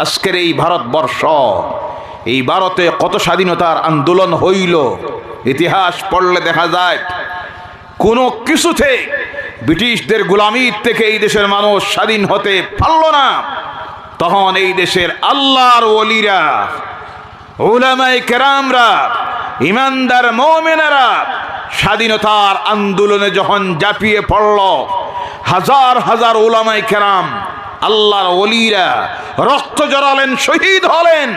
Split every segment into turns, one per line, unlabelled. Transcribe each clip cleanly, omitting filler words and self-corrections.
আজকের এই ভারতবর্ষ, এই ভারতে কত স্বাধীনতার আন্দোলন হইল, ইতিহাস পড়লে দেখা যায় কোনো কিছুতে ব্রিটিশদের গোলামির থেকে এই দেশের মানুষ স্বাধীন হতে পারল না। তখন এই দেশের আল্লাহর ওলিরা, উলামায়ে কেরামরা, ইমানদার মুমিনেরা স্বাধীনতার আন্দোলনে যখন ঝাঁপিয়ে পড়ল, হাজার হাজার উলামায়ে কেরাম, আল্লাহর ওলিরা রক্ত জড়ালেন, শহীদ হলেন।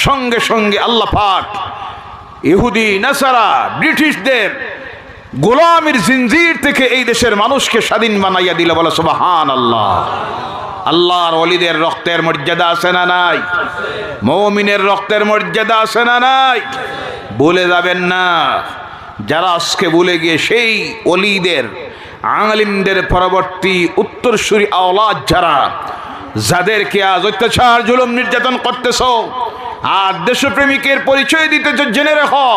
সঙ্গে সঙ্গে আল্লাহ পাক ইহুদি নাসারা ব্রিটিশদের গোলামির জিনজির থেকে এই দেশের মানুষকে স্বাধীন বানাইয়া দিল। বলে সুবহানাল্লাহ। আল্লাহর ওলিদের রক্তের মর্যাদা আছে না নাই? মুমিনের রক্তের মর্যাদা আছে না নাই? ভুলে যাবেন না। যারা আজকে ভুলে গিয়ে সেই ওলিদের, আলিমদের পরবর্তী উত্তরসূরি আওলাদ যারা, যাদেরকে আজ অত্যাচার জুলুম নির্যাতন করতেছ, আর দেশপ্রেমিকের পরিচয় দিতেছ, জেনে রাখো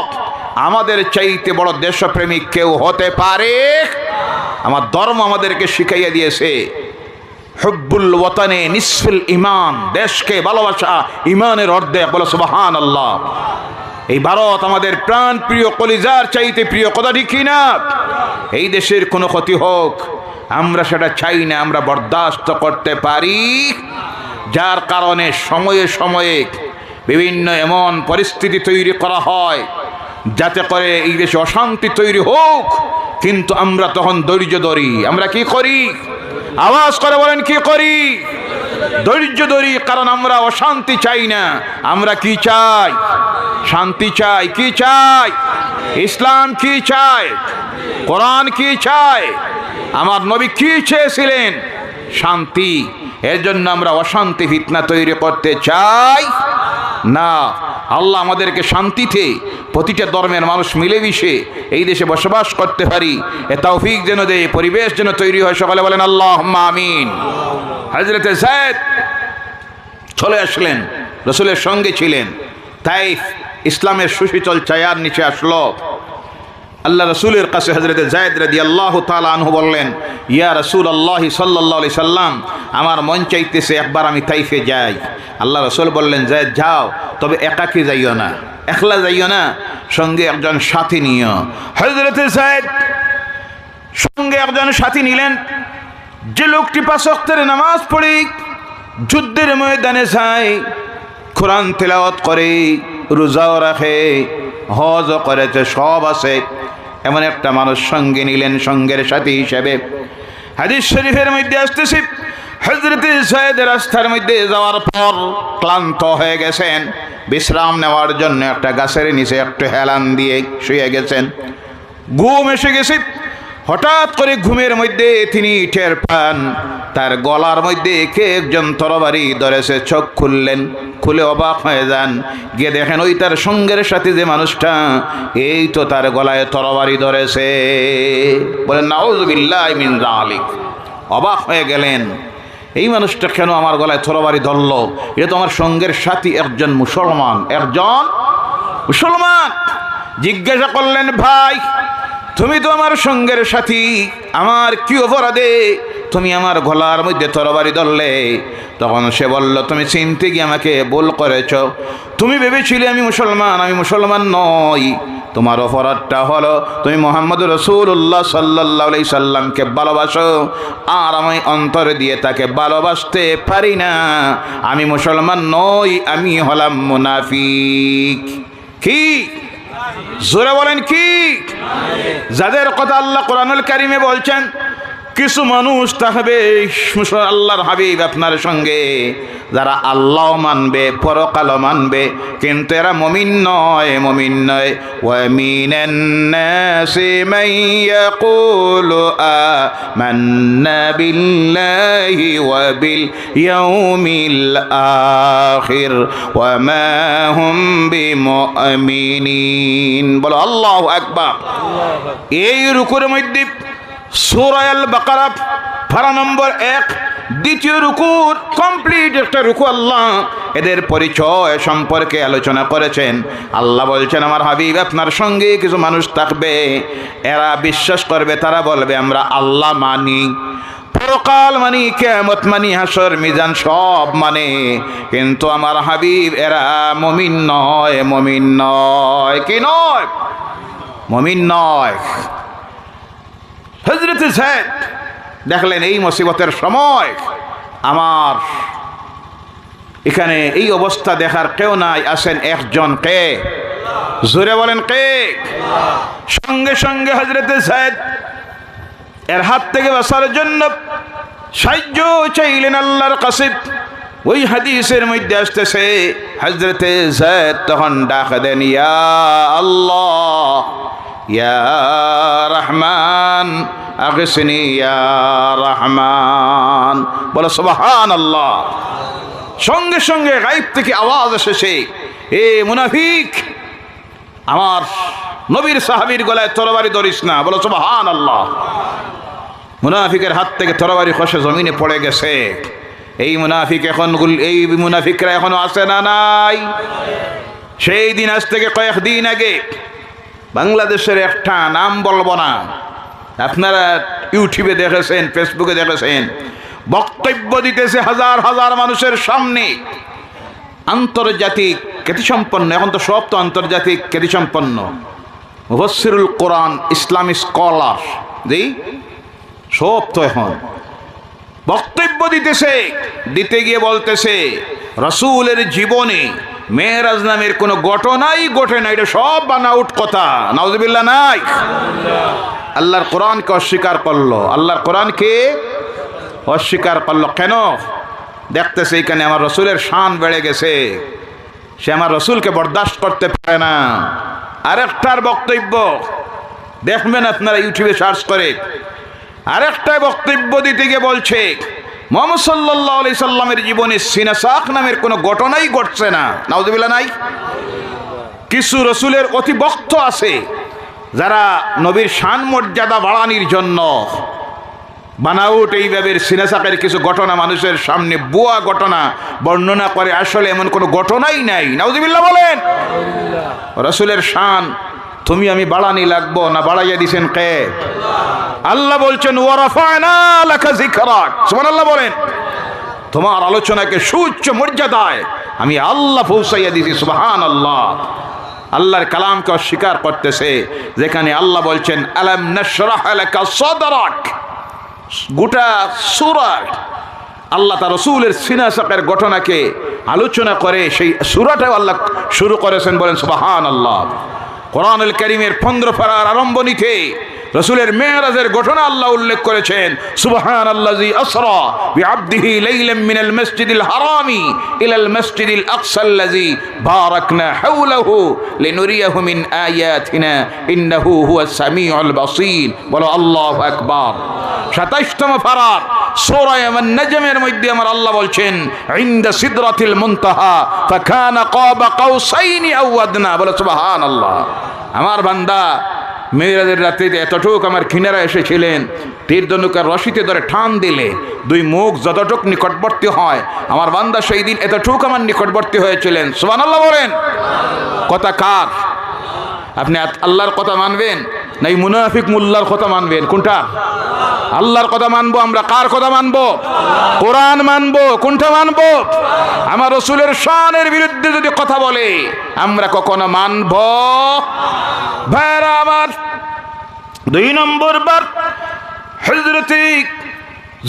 আমাদের চাইতে বড় দেশপ্রেমিক কেউ হতে পারে? আমার ধর্ম আমাদেরকে শিখাইয়া দিয়েছে, হুব্বুল ওয়াতানে নিসফুল ঈমান, দেশকে ভালোবাসা ঈমানের অর্ধেক। বলো সুবহানাল্লাহ। এই ভারত আমাদের প্রাণ প্রিয়, কলিজার চাইতে প্রিয়, কথা ঠিক কিনা? এই দেশের কোনো ক্ষতি হোক আমরা সেটা চাই না, আমরা বরদাস্ত করতে পারি। যার কারণে সময়ে সময়ে বিভিন্ন এমন পরিস্থিতি তৈরি করা হয় যাতে করে এই দেশে অশান্তি তৈরি হোক, কিন্তু আমরা তখন ধৈর্য ধরি। আমরা কি করি? আওয়াজ করে বলেন, কি করি? ধৈর্য ধরি, কারণ আমরা অশান্তি চাই না। আমরা কি চাই? শান্তি চাই। কি চাই? ইসলাম কি চায়? কোরআন কি চায়? আমার নবী কি চেয়েছিলেন? শান্তি। এর জন্য আমরা অশান্তি ফিতনা তৈরি করতে চাই না। আল্লাহ আমাদেরকে শান্তিতে প্রতিটা ধর্মের মানুষ মিলেমিশে এই দেশে বসবাস করতে পারি, এ তৌফিক যেন দেয়, পরিবেশ যেন তৈরি হয়। সকালে বলেন আল্লাহুম্মা আমিন। হযরতে যায়েদ চলে আসলেন, রাসূলের সঙ্গে ছিলেন। তাইফ ইসলামের সুশীতল ছায়ার নিচে আসলো। আল্লাহ রাসূলের কাছে হযরতে যায়েদ রাদিয়াল্লাহু তাআলা আনহু বললেন, ইয়া রাসূলুল্লাহ সাল্লাল্লাহু আলাইহি সাল্লাম, আমার মন চাইতেছে একবার আমি তাইফে যাই। আল্লাহ রাসূল বললেন, যায়েদ যাও, তবে একাকী যাইও না, একলা যাইও না, সঙ্গে একজন সাথী নিও। হযরতে যায়েদ সঙ্গে একজন সাথী নিলেন, যে লোকটি 5 ওয়াক্তের নামাজ পড়ে, যুদ্ধের ময়দানে যায়, কোরআন তেলাওয়াত করে, রোজাও রাখে, হজও করেছে, সব আছে, এমন একটা মানুষ সঙ্গে নিলেন সঙ্গের সাথী হিসেবে। হাদিস শরীফের মধ্যে আসতেছে, হযরতে যায়েদ রাস্তার মধ্যে যাওয়ার পর ক্লান্ত হয়ে গেছেন, বিশ্রাম নেওয়ার জন্য একটা গাছের নিচে একটু হেলান দিয়ে শুয়ে গেছেন। ঘুম এসে গেছে। হঠাৎ করে ঘুমের মধ্যে তিনি টের পান তার গলার মধ্যে কে একজন তরবারি ধরেছে। চোখ খুললেন, খুলে অবাক হয়ে যান, গিয়ে দেখেন ওই তার সঙ্গের সাথে যে মানুষটা, এই তো তার গলায় তরবারি ধরেছে। বলেন নাউযুবিল্লাহি মিন যালিক। অবাক হয়ে গেলেন, এই মানুষটা কেন আমার গলায় তরবারি ধরলো? এটা তো আমার সঙ্গের সাথী, একজন মুসলমান, একজন মুসলমান। জিজ্ঞাসা করলেন, ভাই তুমি তো আমার সঙ্গের সাথী, আমার কি অপরাধে তুমি আমার গলার মধ্যে তরবারি ধরলে? তখন সে বলল, তুমি চিনতে গিয়ে আমাকে ভুল করেছ, তুমি ভেবেছিলে আমি মুসলমান, আমি মুসলমান নই। তোমার অপরাধটা হলো তুমি মুহাম্মদুর রাসূলুল্লাহ সাল্লাল্লাহু আলাইহি সাল্লামকে ভালোবাসো, আর আমি অন্তর দিয়ে তাকে ভালোবাসতে পারি না। আমি মুসলমান নই, আমি হলাম মুনাফিক। কি জোরে বলেন কি? যাদের কথা আল্লাহ কোরআনুল কারীমে বলছেন, কিছু মানুষ থাকবে আল্লাহর হাবিব আপনার সঙ্গে, যারা আল্লাহ মানবে, পরকাল মানবে, কিন্তু এরা মুমিন নয়, মুমিন নয়। ওয়া মিনান নাসি মান ইয়াকুলু আমান্না বিল্লাহি ওয়া বিল ইয়াউমিল আখির ওয়া মা হুম বিমুমিনিন। বলো আল্লাহু আকবার। এই রুকুর মধ্যে সূরা আল বাকারা পারা নম্বর 1, দ্বিতীয় রুকুর কমপ্লিট একটা রুকু আল্লাহ এদের পরিচয় সম্পর্কে আলোচনা করেছেন। আল্লাহ বলছেন, আমার হাবিব আপনার সঙ্গে কিছু মানুষ থাকবে, এরা বিশ্বাস করবে, তারা বলবে আমরা আল্লাহ মানি, পরকাল মানে, কিয়ামত মানে, হাসর মিজান সব মানে, কিন্তু আমার হাবিব এরা মুমিন নয়, মুমিন নয়। কি নয়? মুমিন নয়। হযরত যায়েদ দেখলেন এই মুসিবতের সময় আমার এখানে এই অবস্থা দেখার কেউ নাই, আছেন একজন। কে? জোরে বলেন কে? সঙ্গে সঙ্গে হযরত যায়েদ এর হাত থেকে বাঁচার জন্য সাহায্য চাইলেন আল্লাহর কাছে। ওই হাদিসের মধ্যে আসতেছে হযরত যায়েদ তখন ডাক দেন, ইয়া আল্লাহ, ইয়া রহমান, আগসনি ইয়া রহমান। বলো সুবহানাল্লাহ। সঙ্গে সঙ্গে গায়েব থেকে আওয়াজ এসেছে, এ মুনাফিক, আমার নবীর সাহাবীর গলায় তরবারি ধরিস না। বলো সুবহানাল্লাহ। মুনাফিকের হাত থেকে তরবারি খসে জমিনে পড়ে গেছে। এই মুনাফিকরা এখনো আছে না নাই? সেই দিন আজ থেকে কয়েকদিন আগে বাংলাদেশের একটা নাম বলবো না, আপনারা ইউটিউবে দেখেছেন, ফেসবুকে দেখেছেন, বক্তব্য দিতেছে হাজার হাজার মানুষের সামনে। আন্তর্জাতিক খ্যাতিসম্পন্ন, এখন তো সব তো আন্তর্জাতিক খ্যাতিসম্পন্ন মুফাসসিরুল কোরআন, ইসলামী স্কলার, জি সব তো এখন বক্তব্য দিতেছে। দিতে গিয়ে বলতেছে রাসূলের জীবনে মেরাজ নামের কোনো ঘটনাই ঘটে না, এটা সব বানাউট কথা। নাউজুবিল্লাহ নাই? আল্লাহর কোরআনকে অস্বীকার করলো, আল্লাহর কোরআনকে অস্বীকার করলো। কেন? দেখতেছে এখানে আমার রসুলের শান বেড়ে গেছে, সে আমার রসুলকে বরদাস্ত করতে পারে না। আরেকটার বক্তব্য দেখবেন আপনারা ইউটিউবে সার্চ করে, আরেকটা বক্তব্য দিতে গিয়ে বলছে মুহাম্মদ সাল্লাল্লাহু আলাইহি সাল্লামের জীবনে সিনাসাক নামের কোনো ঘটনাই ঘটছে না। নাউজুবিল্লাহ নাই? কিছু রসুলের অতি ভক্ত আছে যারা নবীর শান মর্যাদা বাড়ানোর জন্য বানাউট এইভাবে সিনাসাকের কিছু ঘটনা মানুষের সামনে বুয়া ঘটনা বর্ণনা করে, আসলে এমন কোনো ঘটনাই নাই। নাউজুবিল্লাহ বলেন। রসুলের শান তুমি আমি বাড়ানি লাগবো না, বাড়াইয়া দিছেন কে? আল্লাহ বলছেন ওয়ারাফা'না লাকা যিকরাক। সুবহানাল্লাহ বলেন। তোমার আলোচনাকে সুউচ্চ মর্যাদায় আমি আল্লাহ পৌঁছাইয়া দিয়েছি। সুবহানাল্লাহ। আল্লাহর কালামকে অস্বীকার করতেছে, যেখানে আল্লাহ বলছেন আলাম নাশরাহ লাকা সাদরাক। গোটা সূরা আল্লাহ তার রাসূলের সিনাসাকের ঘটনাকে আলোচনা করে সেই সূরাটাও আল্লাহ শুরু করেছেন। বলেন সুবহানাল্লাহ। কোরআনুল কারীমের 15 পারার আরম্ভণীতে রাসূলের মেরাজের ঘটনা আল্লাহ উল্লেখ করেছেন। সুবহানাল্লাযী আসরা বিআবদিহি লাইলাম মিনাল মাসজিদিল হারামি ইলাল মাসজিদিল আকসাল্লাযী বারাকনা হাওলাহু লিনুরিয়াহু মিন আয়াতিনা ইন্নাহু হুয়াস সামিউল বাসীর। বলো আল্লাহু আকবার। 27তম পারার সূরা আন-নাজমের মধ্যে আমার আল্লাহ বলছেন ইনদা সিদরাতিল মুনতাহা ফাকানা কাবা কাউসাইনি আও আদনা। বলো সুবহানাল্লাহ। আমার বান্দা মেরাজের রাত্রিতে এতটুক আমার কিনারা এসেছিলেন, তীর ধনুকের রশিতে ধরে টান দিলে দুই মুখ যতটুক নিকটবর্তী হয়, আমার বান্দা সেই দিন এতটুক আমার নিকটবর্তী হয়েছিলেন। সুবহানাল্লাহ বলেন। কথা কার? আপনি আল্লাহর কথা মানবেন না এই মুনাফিক মোল্লার কথা মানবেন? কোনটা? আল্লাহর কথা মানবো আমরা। কার কথা মানবো? কোরআন মানবো। কোনটা মানবো? আমার রাসূলের শানের বিরুদ্ধে যদি কথা বলে আমরা কখনো মানবো? ভাইরা আমার, 2 নম্বর বার হযরত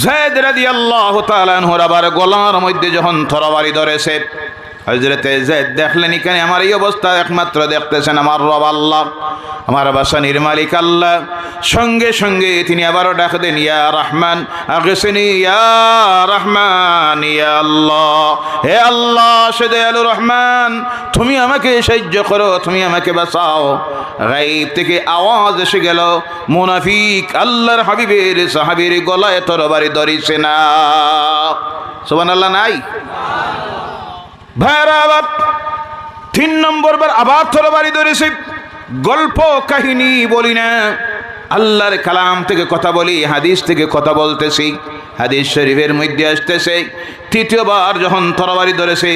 যায়েদ রাদিয়াল্লাহু তাআলা আনহুর আবার গলার মধ্যে যখন তরবারি ধরেছে, হযরত যায়েদ দেখলেন এখানে আমার এই অবস্থা, একমাত্র দেখতেছেন আমার রব আল্লাহ, আমার বাসানির মালিক আল্লাহ। সঙ্গে সঙ্গে তিনি আবারও ডাক দেন ইয়া রহমান আগসিনি, ইয়া রহমান, ইয়া আল্লাহ, হে আল্লাহ সে দয়ালু রহমান, তুমি আমাকে সাহায্য করো, তুমি আমাকে বাঁচাও। গায়েব থেকে আওয়াজ এসে গেল মুনাফিক আল্লাহর হাবিবের সাহাবীর গলায় তরবারি ধরিছে না। সুবহানাল্লাহ নাই? ভাইরা আবার 3 নম্বর বার আবার তরবারি ধরেছে। গল্প কাহিনী বলি না, আল্লাহর কালাম থেকে কথা বলি, হাদিস থেকে কথা বলতেছি। হাদিস শরীফের মধ্যে আসতেছে 3য়বার যখন তরবারি ধরেছে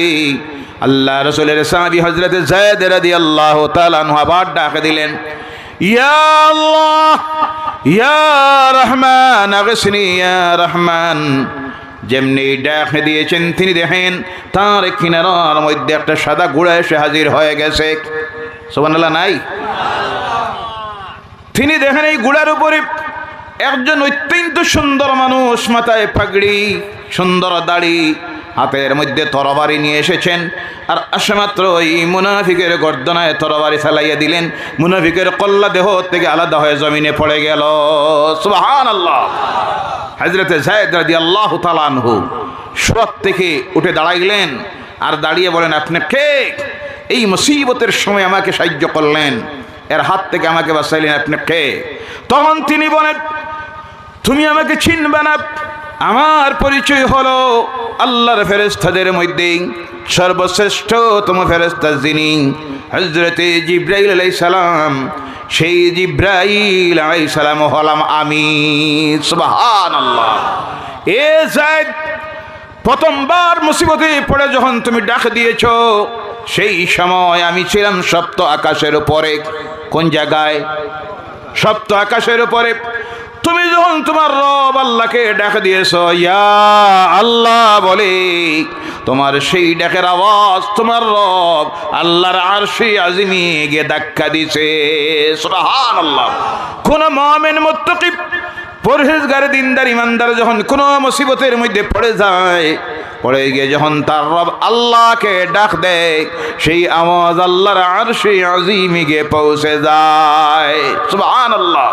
আল্লাহ রাসূলের সাহাবী হযরত যায়েদ রাদিয়াল্লাহু তাআলা আনহু আবার ডাক দিলেন ইয়া আল্লাহ, ইয়া রহমান আগসনি ইয়া রহমান। যেমনি ডাক দিয়েছেন তিনি দেখেন তার কিনারার মধ্যে একটা সাদা ঘোড়া এসে হাজির হয়ে গেছে। সুবহানাল্লাহ নাই? তিনি দেখেন এই ঘোড়ার উপরে একজন অত্যন্ত সুন্দর মানুষ, মাথায় পাগড়ি, সুন্দর দাড়ি, হাতের মধ্যে তরবারি নিয়ে এসেছেন। আর আসমাত্র ওই মুনাফিকের গর্দনায় তরবারি চালাইয়া দিলেন। মুনাফিকের কল্লা দেহ থেকে আলাদা হয়ে জমিনে পড়ে গেল। সুবহানাল্লাহ। হযরতে যায়েদ রাদিয়াল্লাহু তাআলা আনহু শোয়ার থেকে উঠে দাঁড়াইলেন আর দাঁড়িয়ে বলেন, আপনি কে? এই মুসিবতের সময় আমাকে সাহায্য করলেন, এর হাত থেকে আমাকে বাঁচাইলেন, আপনি কে? তখন তিনি বলেন, তুমি আমাকে চিনবে না, আমার পরিচয় হলো আল্লাহর ফেরেশতাদের মধ্যে সর্বশ্রেষ্ঠতম ফেরেশতা যিনি হযরতে জিবরাইল আলাইহিস সালাম। সেই জিবরাইল আলাইহিস সালাম হলাম আমি। সুবহানাল্লাহ। এ যায়েদ, প্রথমবার মুসিবতে পড়ে যখন তুমি ডাক দিয়েছ, সেই সময় আমি ছিলাম সপ্ত আকাশের উপরে। কোন জায়গায়? সপ্ত আকাশের উপরে। তুমি যখন তোমার রব আল্লাহকে ডাক দিয়েছো, ইয়া আল্লাহ বলে, তোমার সেই ডাকের আওয়াজ তোমার রব আল্লাহর আরশে আজিমে গিয়ে ধাক্কা দিছে। সুবহানাল্লাহ। কোন মুমিন মুত্তাকি পরহেজগার দিনদার ইমানদার যখন কোনো মুসিবতের মধ্যে পড়ে যায়, পড়ে গিয়ে যখন তার রব আল্লাহকে ডাক দেয়, সেই আওয়াজ আল্লাহর আরশে আজিমে গিয়ে পৌঁছে যায়। সুবহানাল্লাহ।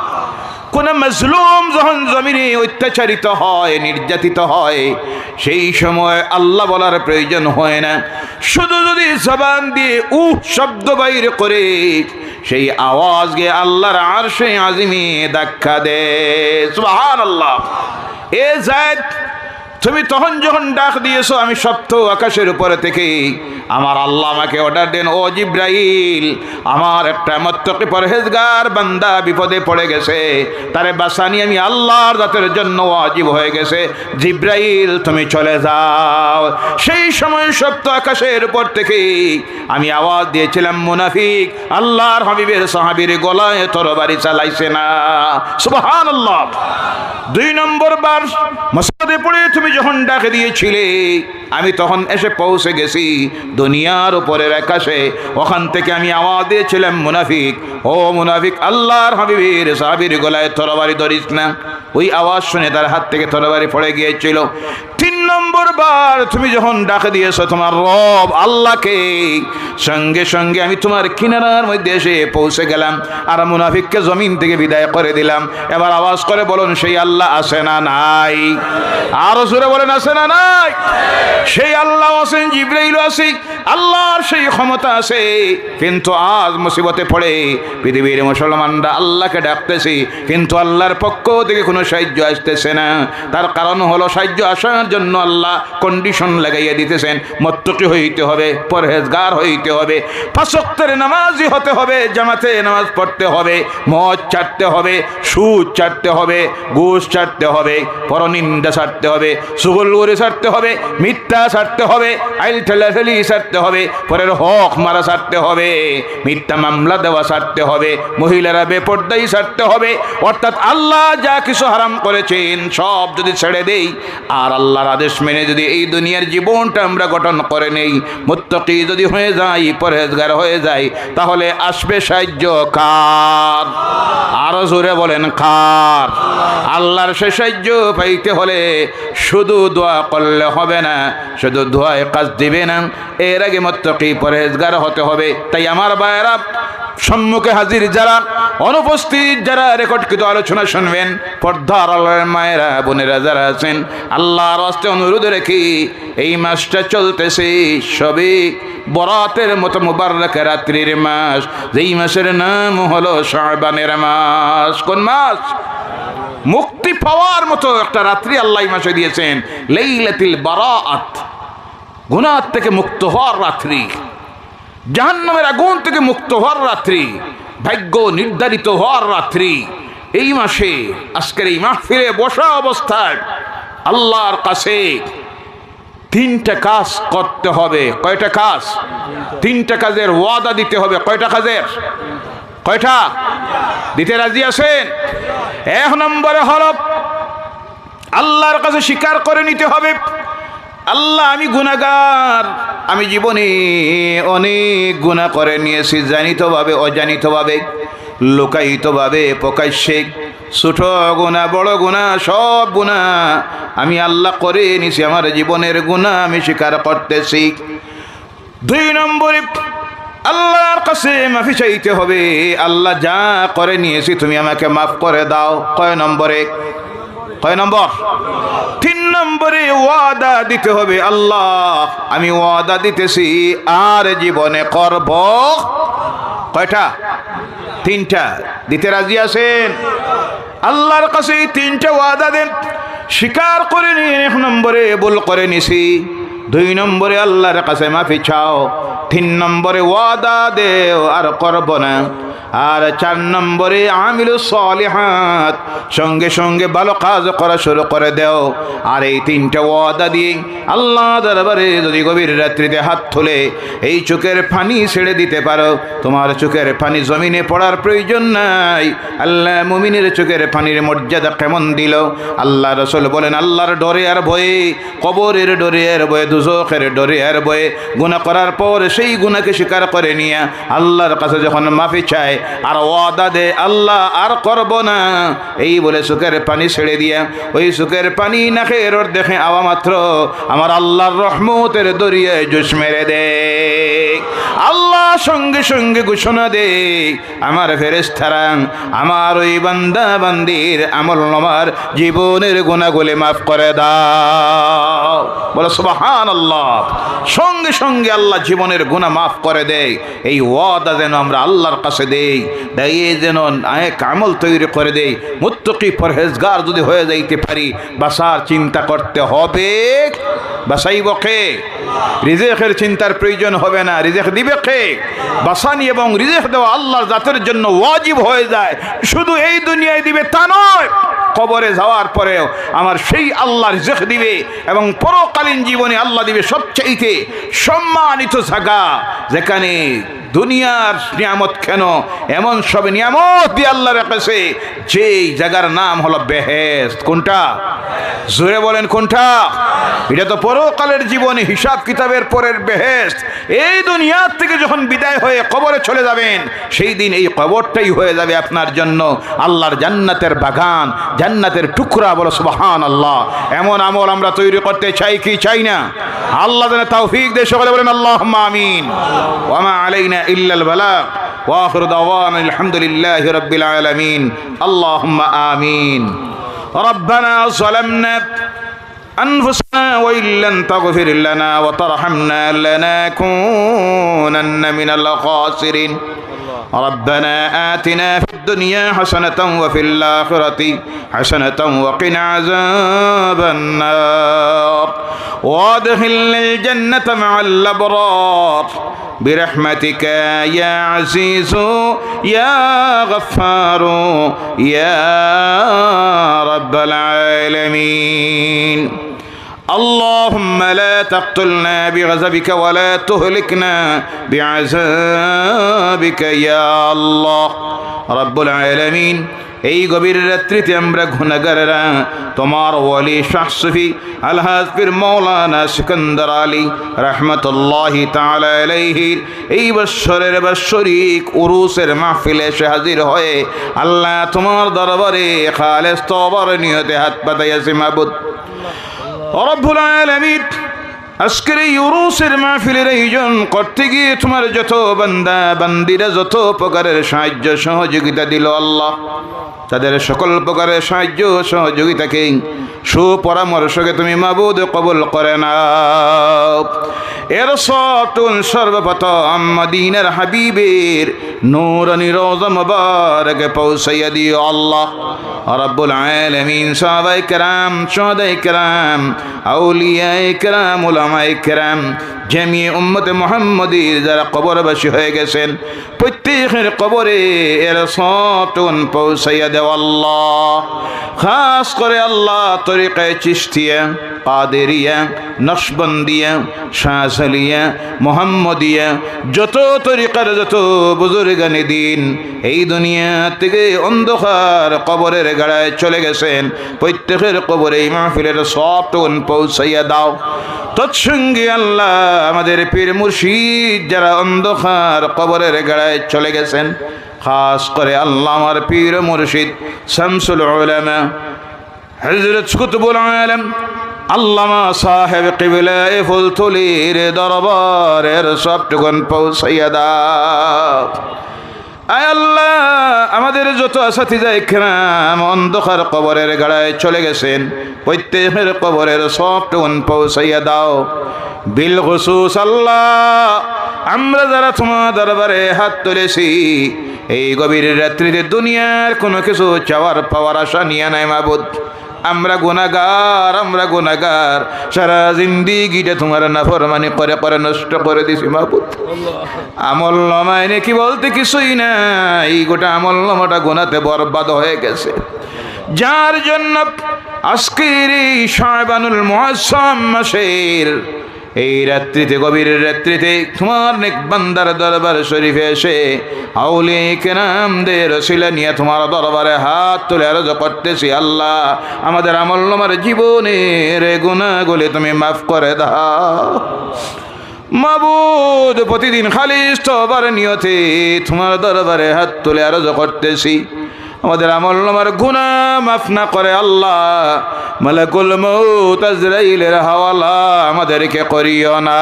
কোন মাজলুম যখন জমিনে অত্যাচারিত হয়, নির্যাতিত হয়, সেই সময় আল্লাহ বলার প্রয়োজন হয় না, শুধু যদি জবান দিয়ে শব্দ বাইর করে সেই আওয়াজ গিয়ে আল্লাহর আরশে আজিমে ধাক্কা দেয়। সুবহানাল্লাহ। এ যায়েদ, তুমি তখন যখন ডাক দিয়েছো, আমি সপ্ত আকাশের উপরে থেকে আমার আল্লাহ আমাকে অর্ডার দেন, ও জিবরাইল, আমার একটা মুত্তাকি পরহেজগার বান্দা বিপদে পড়ে গেছে, তারে বাঁচানি আমি আল্লাহর জাতের জন্য ওয়াজিব হয়ে গেছে। জিবরাইল, তুমি চলে যাও। সেই সময় সপ্ত আকাশের উপর থেকে আমি আওয়াজ দিয়েছিলাম, মুনাফিক আল্লাহর হাবিবের সাহাবীর গলায় তরবারি চালাইছে না। সুবহানাল্লাহ। 2 নম্বর বার মুসিবতে পড়ে তুমি যখন ডাক দিয়েছিলে, আমি তখন এসে পৌঁছে গেছি দুনিয়ার উপরের আকাশে। ওখান থেকে আমি আওয়াজ দিয়েছিলাম, মুনাফিক, ও মুনাফিক আল্লাহর হাবিবের সাহাবীর গলায় তরবারি ধরিস না। ওই আওয়াজ শুনে তার হাত থেকে তরবারি পড়ে গিয়েছিল। 3 নম্বর বার তুমি যখন ডাক দিয়েছো তোমার রব আল্লাহকে, সঙ্গে সঙ্গে আমি তোমার কিনারার মধ্যে এসে পৌঁছে গেলাম আর মুনাফিককে জমিন থেকে বিদায় করে দিলাম। এবার আওয়াজ করে বলুন, সেই আল্লাহ আছে না নাই? আরো জোরে বলেন, আছে না নাই? সেই আল্লাহ আছেন, জিবরাইল আছে, আল্লাহর সেই ক্ষমতা আছে। কিন্তু আজ মুসিবতে পড়ে পৃথিবীর মুসলমানরা আল্লাহকে ডাকতেছি, কিন্তু আল্লাহর পক্ষ থেকে কোনো সাহায্য আসতেছে না। তার কারণ হলো, সাহায্য আসার জন্য আল্লাহ কন্ডিশন লাগাইয়া দিতেছেন। মুত্তাকি হইতে হবে, পরহেজগার হইতে হবে, 5 ওয়াক্তের নামাজি হতে হবে, জামাতে নামাজ পড়তে হবে, মদ ছাড়তে হবে, সুদ ছাড়তে হবে, ঘুষ ছাড়তে হবে, পরনিন্দা ছাড়তে হবে, সুগলগুরি ছাড়তে হবে, মিথ্যা ছাড়তে হবে, আইল ঠেলাঠেলি ছাড়তে হবে, পরের হক মারা ছাড়তে হবে, মিথ্যা মামলা দেওয়া ছাড়তে হবে, মহিলারা বেপরদাই ছাড়তে হবে। অর্থাৎ আল্লাহ যা কিছু হারাম করেছেন সব যদি ছেড়ে দেই আর আল্লাহর আদেশ মেনে যদি এই দুনিয়ার জীবনটা আমরা গঠন করে নেই, মুত্তাকি যদি হয়ে যাই, পরহেজগার হয়ে যাই, তাহলে আসবে সাহায্য কার? আরো জোরে বলেন, কার? আল্লাহর সে সাহায্য পাইতে হলে শুধু দোয়া করলে হবে না, শুধু দোয়ায় কাজ দিবে না, এর আগে মুত্তাকি পরহেজগার হতে হবে। তাই আমার ভাইয়েরা, সম্মুখে হাজির যারা, অনুপস্থিত যারা রেকর্ডকৃত আলোচনা শুনবেন, পর্দার আড়ালের মায়েরা বোনেরা যারা আছেন, আল্লাহর হস্তে অনুরোধ রেখে এই মাসটা চলতেছে সবে বরাতের মতো মুবারক রাত্রির মাস, যেই মাসের নাম হলো শাবানের মাস। কোন মাস? মুক্তি পাওয়ার মতো একটা রাত্রি আল্লাহ মাসে দিয়েছেন, লাইলাতুল বারাআত, গুনাহ থেকে মুক্ত হওয়ার রাত্রি, জাহান্নামের আগুন থেকে মুক্ত হওয়ার রাত্রি, ভাগ্য নির্ধারিত হওয়ার রাত্রি। এই মাসে আজকের এই মাহফিলে বসা অবস্থায় আল্লাহর কাছে 3টা কাজ করতে হবে। কয়টা কাজ? 3টা কাজের ওয়াদা দিতে হবে। কয়টা কাজের? কয়টা? দিতে রাজি আছেন? এক নম্বরে হলো আল্লাহর কাছে স্বীকার করে নিতে হবে, আল্লাহ আমি গুনাহগার, আমি জীবনে অনেক গুনাহ করে নিয়েছি, জানিতভাবে অজানিতভাবে, লুকায়িতভাবে প্রকাশ্যে, ছোট গুনাহ বড় গুনাহ সব গুনাহ আমি আল্লাহ করে নিয়েছি, আমার জীবনের গুনাহ আমি স্বীকার করতেছি। 2 নম্বরে আল্লাহর কাছে মাফি চাইতে হবে, আল্লাহ যা করে নিয়েছি তুমি আমাকে মাফ করে দাও। কয় নম্বরে? 3 নম্বরে ওয়াদা দিতে হবে, আল্লাহ আমি ওয়াদা দিতেছি আর জীবনে করব। কয়টা? 3টা। দিতে রাজি আছেন? আল্লাহর কাছে 3টা ওয়াদা দেন, স্বীকার করে নিন 1 নম্বরে ভুল করে নিছি, 2 নম্বরে আল্লাহর কাছে মাফি চাও, 3 নম্বরে ওয়াদা দেও আর করব না, আর 4 নম্বরে আমিলুস সালিহাত, সঙ্গে সঙ্গে ভালো কাজ করা শুরু করে দেও। আর এই 3টা ওয়াদা দিয়ে আল্লাহ দরবারে যদি গভীর রাত্রিতে হাত তুলে এই চোখের পানি ছেড়ে দিতে পারো, তোমার চোখের পানি জমিনে পড়ার প্রয়োজন নাই। আল্লাহ মুমিনের চোখের পানির মর্যাদা কেমন দিল! আল্লাহ রাসূল বলেন, আল্লাহর ডরে আর ভয়ে, কবরের ডরে আর ভয়ে, দুজখের ডরে আর ভয়ে গুনাহ করার পর সেই গুনাহকে স্বীকার করে নিয়ে আল্লাহর কাছে যখন মাফি চায় আর ওয়াদা দে আল্লাহ আর করব না, এই বলে চোখের পানি ছেড়ে দিয়া ওই চোখের পানি নাকের দেখে আওয়া মাত্র আমার আল্লাহর রহমতের দরিয়ায় জোশ মেরে দে। আল্লাহ সঙ্গে সঙ্গে ঘোষণা দে, আমার ফেরেশতারা আমার ওই বান্দা বান্দির আমলনামার জীবনের গুনাহগুলি মাফ করে দাও। বলো সুবহানাল্লাহ। সঙ্গে সঙ্গে আল্লাহ জীবনের গুনাহ মাফ করে দেয়। এই ওয়াদা যেন আমরা আল্লাহর কাছে দেই, দিয়ে যেন এক আমল তৈরি করে দেই। মুত্তাকি পরহেজগার যদি হয়ে যাইতে পারি, বাসার চিন্তা করতে হবে, বাসাইব কে? রিজেকের চিন্তার প্রয়োজন হবে না, রিজেক দিবে কে? বাসানি এবং রিজেক দেওয়া আল্লাহর জাতের জন্য ওয়াজিব হয়ে যায়। শুধু এই দুনিয়ায় দিবে তা নয়, কবরে যাওয়ার পরেও আমার সেই আল্লাহ রিজেক দিবে, এবং পরকালীন জীবনে আল্লাহ দিবে সবচাইতে সম্মানিত জায়গা, যেখানে দুনিয়ার নিয়ামত কেন, এমন সব নিয়ামত দিয়ে আল্লাহ রেখেছে, যেই জায়গার নাম হলো বেহেশত। কোনটা? জোরে বলেন কোনটা? এটা তো পরকালের জীবনে হিসাব কিতাবের পরের বেহেশত। এই দুনিয়ার থেকে যখন বিদায় হয়ে কবরে চলে যাবেন, সেই দিন এই কবরটাই হয়ে যাবে আপনার জন্য আল্লাহর জান্নাতের বাগান, জান্নাতের টুকরা। বলো সুবহানাল্লাহ। এমন আমল আমরা তৈরি করতে চাই কি চাই না? আল্লাহ যেন তৌফিক দেয়। সকলে বলেন আল্লাহুম্মা আমিন। ওয়া মা আলাইনা ইল্লাল বালাগ ওয়া আখিরু দাওয়ানা আলহামদুলিল্লাহি রাব্বিল আলামিন। আল্লাহুম্মা আমিন। ربنا ظلمنا أنفسنا وإن لم تغفر لنا وترحمنا لنكونن من الخاسرين. ربنا آتنا في الدنيا حسنة وفي الآخرة حسنة وقنا عذاب النار وادخلنا الجنة مع الأبرار برحمتك يا عزيز يا غفار يا رب العالمين. اللهم لا تقتلنا بغضبك ولا تهلكنا بعذابك يا الله رب العالمين. এই গভীর রাত্রিতে আমরা গুনাহগাররা তোমার ওয়ালি শাহ সুফি আলহাজ পীর মাওলানা সিকান্দার আলী রাহমাতুল্লাহি তাআলা আলাইহি এই বৎসরের বাৎসরিক উরুসের মাহফিলে এসে হাজির হয়ে আল্লাহ তোমার দরবারে খালেস তওবার নিয়তে হাত পাতাইয়াছি। মাবুদ রব্বুল আলামিন, আজকের এই উরুসের মাহফিলের আয়োজন করতে গিয়ে তোমার যত বান্দা বান্দিরা যত প্রকারের সাহায্য সহযোগিতা দিল, আল্লাহ তাদের সকল প্রকারের সাহায্য সহযোগিতাকে সুপরামর্শকে তুমি মাবুদ কবুল করে নাও। এর সবটুন সর্বপ্রথম মদিনার হাবিবের নূরানি রওজা মুবারকে পৌঁছাইয়া দিও আল্লাহ রাব্বুল আলামিন। সাহাবায়ে কেরাম, শুহাদায়ে কেরাম, আউলিয়ায়ে কেরাম, উলামায়ে কেরাম, জামিয়ে উম্মতে মুহাম্মদীর যারা কবরবাসী হয়ে গেছেন, প্রত্যেকের কবরে এর সবটুন পৌঁছাইয়া দেও আল্লাহ। খাস করে আল্লাহ তরিকায়ে চিশতিয়া কাদেরিয়া, নকশবন্দিয়া, শাহসালিয়া, মোহাম্মদিয়া, যত তরিকার যত বুজুর্গানে দিন এই দুনিয়া থেকে অন্ধকার কবরের গাড়ায় চলে গেছেন, প্রত্যেকের কবরে এই মাহফিলের সবটুকুন পৌঁছাইয়া দাও। তৎসঙ্গে আল্লাহ আমাদের পীর মুর্শিদ যারা অন্ধকার কবরের গাড়ায় চলে গেছেন, খাস করে আল্লাহ আমার পীর মুর্শিদ শামসুল উলামা হযরত কুতুবুল আলম আল্লামা সাহেব কিবলা ফুলতলির দরবারের সবটুকুন পৌঁছাইয়া দাও। আয় আল্লাহ আমাদের যত আসাতিজা ইকরাম অন্ধকার কবরের গাড়ায় চলে গেছেন, প্রত্যেকের কবরের সবটুকুন পৌঁছাইয়া দাও। বিল খুসুস আল্লাহ আমরা যারা তোমার দরবারে হাত তুলেছি এই গভীর রাত্রিতে দুনিয়ার কোনো কিছু চাওয়ার পাওয়ার আশা নিয়ে নাই মাবুদ। আমরা গুনাহগার সারা জিন্দিগিটা তোমার নাফরমানি করে করে নষ্ট করে দিছি মাবুদ। আমল নামায় নাকি বলতে কিছুই নাই, এই গোটা আমল নামাটা গুনাতে বরবাদ হয়ে গেছে। যার জন্য আজকের এই শাবানুল মুআজ্জম মাসের এই রাত্রিতে গভীর রাত্রিতে তোমার নেক বান্দার দরবার শরীফে এসে আউলিয়া কেরামদের ওসিলা নিয়ে তোমার দরবারে হাত তুলে আরজ করতেছি, আল্লাহ আমাদের আমল নামার জীবনের গুনাহগুলি তুমি মাফ করে দাও মাবুদ। প্রতিদিন খালিস তওবার নিয়তে তোমার দরবারে হাত তুলে আরজ করতেছি, আমাদের আমল নামার গুনাহ মাফ না করে আল্লাহ মালাকুল মউত আজরাইলের হাওয়ালা আমাদেরকে করিও না।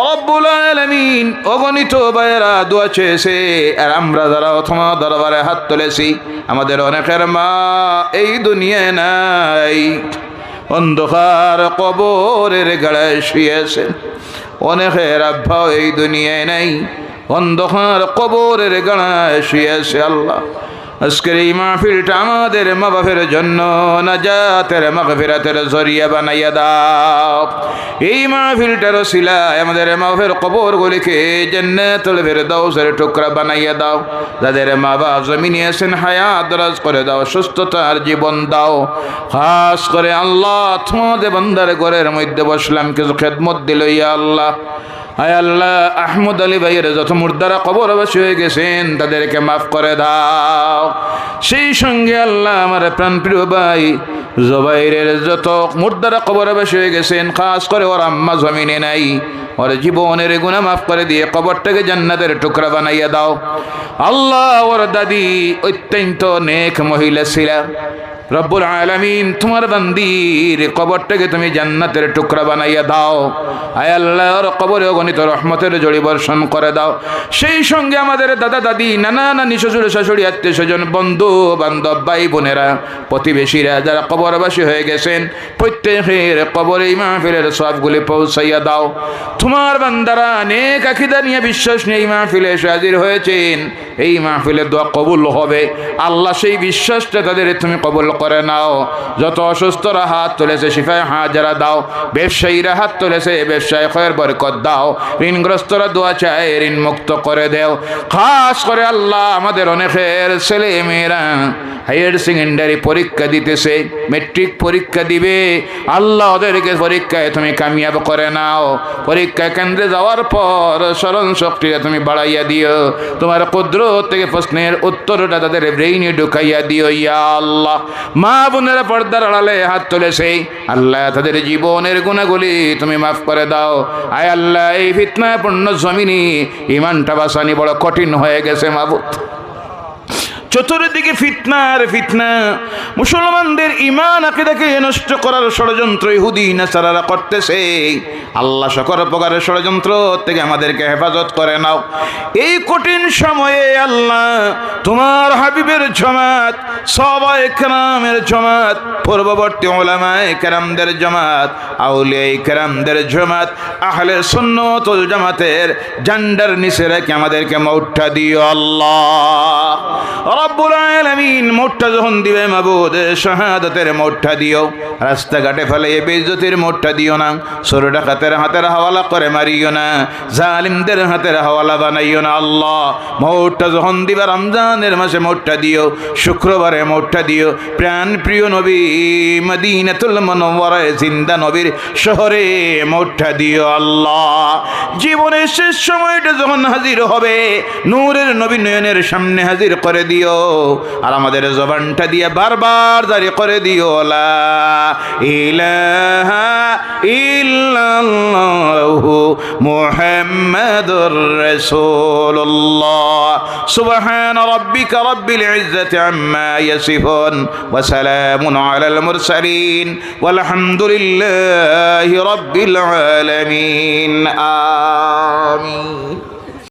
রব্বুল আলামিন অগণিত বাইরা দোয়া চেয়েছে, আর আমরা যারা তোমার দরবারে হাত তুলেছি আমাদের অনেকের মা এই দুনিয়ায় নাই, অন্ধকার কবরের গাড়ায় শুয়েছে। অনেকের আব্বা এই দুনিয়ায় নাই, অন্ধকার কবরের গাড়ায় শুয়েছে। আল্লাহ আজকের এই মাহফিলটা আমাদের মা বাপের জন্য নাজাতের মাগফিরাতের জরিয়া বানাইয়া দাও। এই মাহফিলটার ওসিলায় আমাদের মা বাপের কবরগুলিকে জান্নাতুল ফিরদাউসের টুকরা বানাইয়া দাও। যাদের মা বাপ জমিনে আছেন হায়াত দরাজ করে দাও, সুস্থতার জীবন দাও। খাস করে আল্লাহ তোমাদের বান্দার ঘরের মধ্যে বসলাম, কিছু খেদমত দিল ইয়া আল্লাহ। আয় আল্লাহ আহমদ আলী ভাইয়ের যত মুর্দারা কবরবাসী হয়ে গেছেন তাদেরকে মাফ করে দাও। সেই সঙ্গে আল্লাহ আমার প্রাণপ্রিয় ভাই জুবাইরের যত মুর্দারা কবরবাসী হয়ে গেছেন, খাস করে ওর আম্মা জমিনে নাই, ওর জীবনের গুনাহ মাফ করে দিয়ে কবরটাকে জান্নাতের টুকরা বানাইয়া দাও। আল্লাহ ওর দাদি অত্যন্ত নেক মহিলা ছিল, রব্বুল আলামিন তোমার বান্দির কবরটাকে তুমি জান্নাতের টুকরা বানাইয়া দাও। আয় আল্লাহর কবরে অগণিত রহমতের জড়ি বর্ষণ করে দাও। সেই সঙ্গে আমাদের দাদা দাদি নানা নানি শ্বশুর শাশুড়ি আত্মীয় স্বজন বন্ধু বান্ধব ভাই বোনেরা প্রতিবেশীরা যারা কবরবাসী হয়ে গেছেন প্রত্যেকের কবরে এই মাহফিলের সবগুলি পৌঁছাইয়া দাও। তোমার বান্দারা নেক আকীদা নিয়ে বিশ্বাস নিয়ে এই মাহফিলে এসে হাজির হয়েছেন, এই মাহফিলে দোয়া কবুল হবে আল্লাহ সেই বিশ্বাসটা তাদের তুমি কবুল করে নাও। যত অসুস্থরা হাত তুলেছে শিফায়ে হাজারা দাও, ব্যবসায়ীরা হাত তুলেছে ব্যবসায় খয়ের বরকত দাও, ঋণগ্রস্তরা দোয়া চায় ঋণ মুক্ত করে দেও। খাস করে আল্লাহ আমাদের অনেকের ছেলে মেয়েরা হায়ার সেকেন্ডারি পরীক্ষা দিতেছে, মেট্রিক পরীক্ষা দিবে, আল্লাহ ওদেরকে পরীক্ষায় তুমি কামিয়াব করে নাও। পরীক্ষা কেন্দ্রে যাওয়ার পর স্মরণ শক্তিটা তুমি বাড়াইয়া দিও, তোমার কুদরত থেকে প্রশ্নের উত্তরটা তাদের ব্রেইনে ঢুকাইয়া দিও ইয়া আল্লাহ। মা বোনেরা পর্দার আড়ালে হাত তুলেছে, আল্লাহ তাদের জীবনের গুনাহগুলি তুমি মাফ করে দাও। আয় আল্লাহ এই ফিতনাপূর্ণ জমিনে ঈমানটা বাঁচানি বড় কঠিন হয়ে গেছে মাবুদ। চতুর্দিকে ফিতনার ফিতনা, মুসলমানদের ঈমান আকীদাকে নষ্ট করার ষড়যন্ত্র ইহুদি নাসারারা করতেছে। আল্লাহ সকল প্রকারের ষড়যন্ত্র থেকে আমাদেরকে হেফাজত করে নাও। এই কঠিন সময়ে আল্লাহ তোমার হাবিবের জামাত, সাহাবায়ে কেরামের জামাত, পূর্ববর্তী উলামায়ে কেরামদের জামাত, আউলিয়ায়ে কেরামদের জামাত, আহলে সুন্নাত ওয়াল জামাতের ঝান্ডার নিচে রেখে আমাদেরকে মৌটটা দিও আল্লাহ। রব্বুল আলামিন মোটটা যখন দিবে মাবুদ শাহাদাতের মোটটা দিও, রাস্তাঘাটে ফেলে বেইজ্জতির মোটটা দিও না, চোর ডাকাতের হাতের হাওয়ালা করে মারিও না, জালিমদের হাতের হাওয়ালা বানাইও না আল্লাহ। মোটটা যখন দিবে রমজানের মাসে মোটটা দিও, শুক্রবারে মোটটা দিও, প্রাণ প্রিয় নবী মদিনাতুল মুনাওয়ারায় জিন্দা নবীর শহরে মোটটা দিও আল্লাহ। জীবনের শেষ সময়টা যখন হাজির হবে নূরের নবী নয়নের সামনে হাজির করে দিও, আর আমাদের জবানটা দিয়ে বারবার জারি করে দিও লা ইলাহা ইল্লাল্লাহু মুহাম্মাদুর রাসূলুল্লাহ। সুবহান রাব্বিকা রাব্বিল ইজ্জাতি আম্মা ইয়াসিফুন ওয়া সালামুন আলাল মুরসালিন ওয়ালহামদুলিল্লাহি রাব্বিল আলামিন। আমিন।